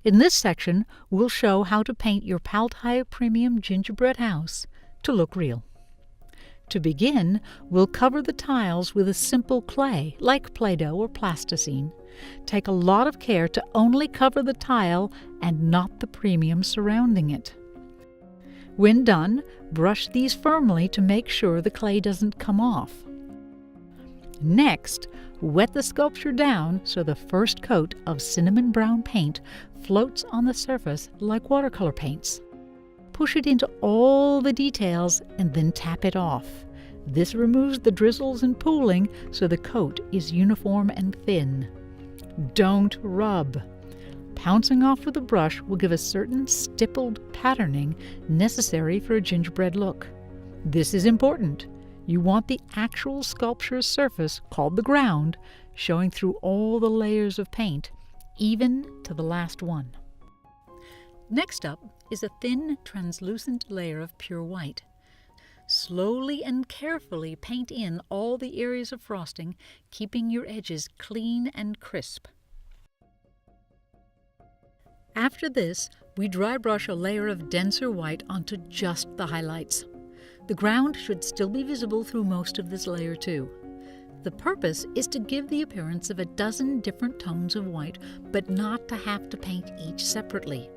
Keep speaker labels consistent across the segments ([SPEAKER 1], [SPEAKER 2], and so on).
[SPEAKER 1] In this section, we'll show how to paint your Pal Tiya Premium Gingerbread House to look real. To begin, we'll cover the tiles with a simple clay, like Play-Doh or plasticine. Take a lot of care to only cover the tile and not the premium surrounding it. When done, brush these firmly to make sure the clay doesn't come off. Next, wet the sculpture down so the first coat of cinnamon brown paint floats on the surface like watercolor paints. Push it into all the details and then tap it off. This removes the drizzles and pooling so the coat is uniform and thin. Don't rub. Pouncing off with a brush will give a certain stippled patterning necessary for a gingerbread look. This is important. You want the actual sculpture's surface, called the ground, showing through all the layers of paint, even to the last one. Next up is a thin, translucent layer of pure white. Slowly and carefully paint in all the areas of frosting, keeping your edges clean and crisp. After this, we dry brush a layer of denser white onto just the highlights. The ground should still be visible through most of this layer too. The purpose is to give the appearance of a dozen different tones of white, but not to have to paint each separately.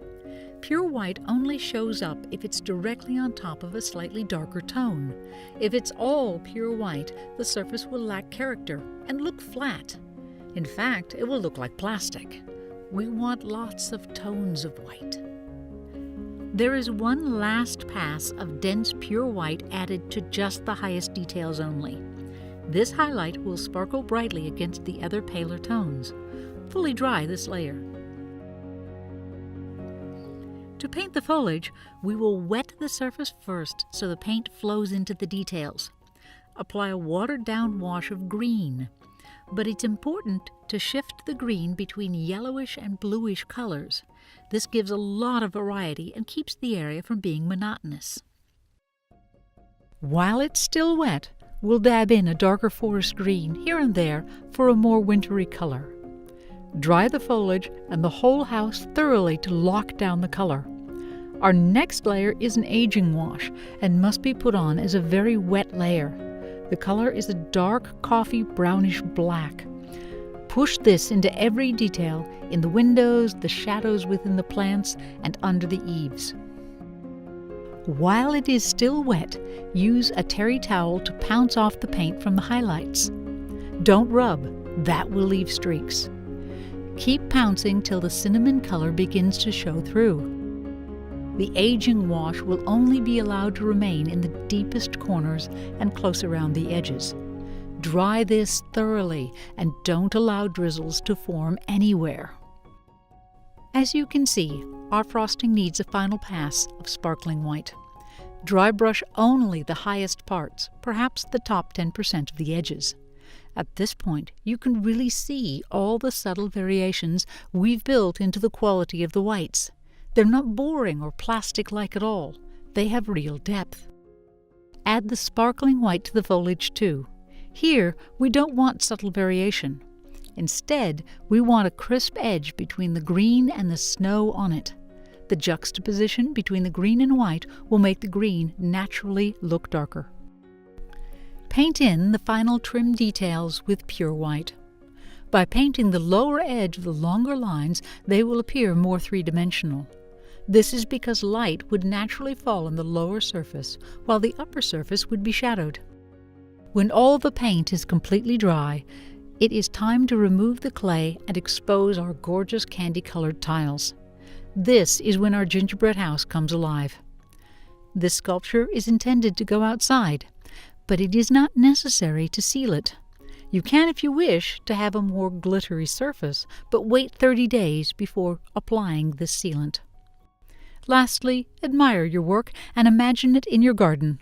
[SPEAKER 1] Pure white only shows up if it's directly on top of a slightly darker tone. If it's all pure white, the surface will lack character and look flat. In fact, it will look like plastic. We want lots of tones of white. There is one last pass of dense pure white added to just the highest details only. This highlight will sparkle brightly against the other paler tones. Fully dry this layer. To paint the foliage, we will wet the surface first so the paint flows into the details. Apply a watered-down wash of green. But it's important to shift the green between yellowish and bluish colors. This gives a lot of variety and keeps the area from being monotonous. While it's still wet, we'll dab in a darker forest green here and there for a more wintry color. Dry the foliage and the whole house thoroughly to lock down the color. Our next layer is an aging wash and must be put on as a very wet layer. The color is a dark coffee brownish black. Push this into every detail, in the windows, the shadows within the plants, and under the eaves. While it is still wet, use a terry towel to pounce off the paint from the highlights. Don't rub, that will leave streaks. Keep pouncing till the cinnamon color begins to show through. The aging wash will only be allowed to remain in the deepest corners and close around the edges. Dry this thoroughly and don't allow drizzles to form anywhere. As you can see, our frosting needs a final pass of sparkling white. Dry brush only the highest parts, perhaps the top 10% of the edges. At this point, you can really see all the subtle variations we've built into the quality of the whites. They're not boring or plastic-like at all. They have real depth. Add the sparkling white to the foliage too. Here, we don't want subtle variation. Instead, we want a crisp edge between the green and the snow on it. The juxtaposition between the green and white will make the green naturally look darker. Paint in the final trim details with pure white. By painting the lower edge of the longer lines, they will appear more three-dimensional. This is because light would naturally fall on the lower surface, while the upper surface would be shadowed. When all the paint is completely dry, it is time to remove the clay and expose our gorgeous candy-colored tiles. This is when our gingerbread house comes alive. This sculpture is intended to go outside, but it is not necessary to seal it. You can, if you wish, to have a more glittery surface, but wait 30 days before applying this sealant. Lastly, admire your work and imagine it in your garden.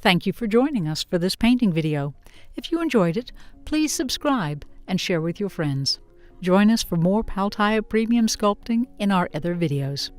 [SPEAKER 1] Thank you for joining us for this painting video. If you enjoyed it, please subscribe and share with your friends. Join us for more Pal Tiya Premium sculpting in our other videos.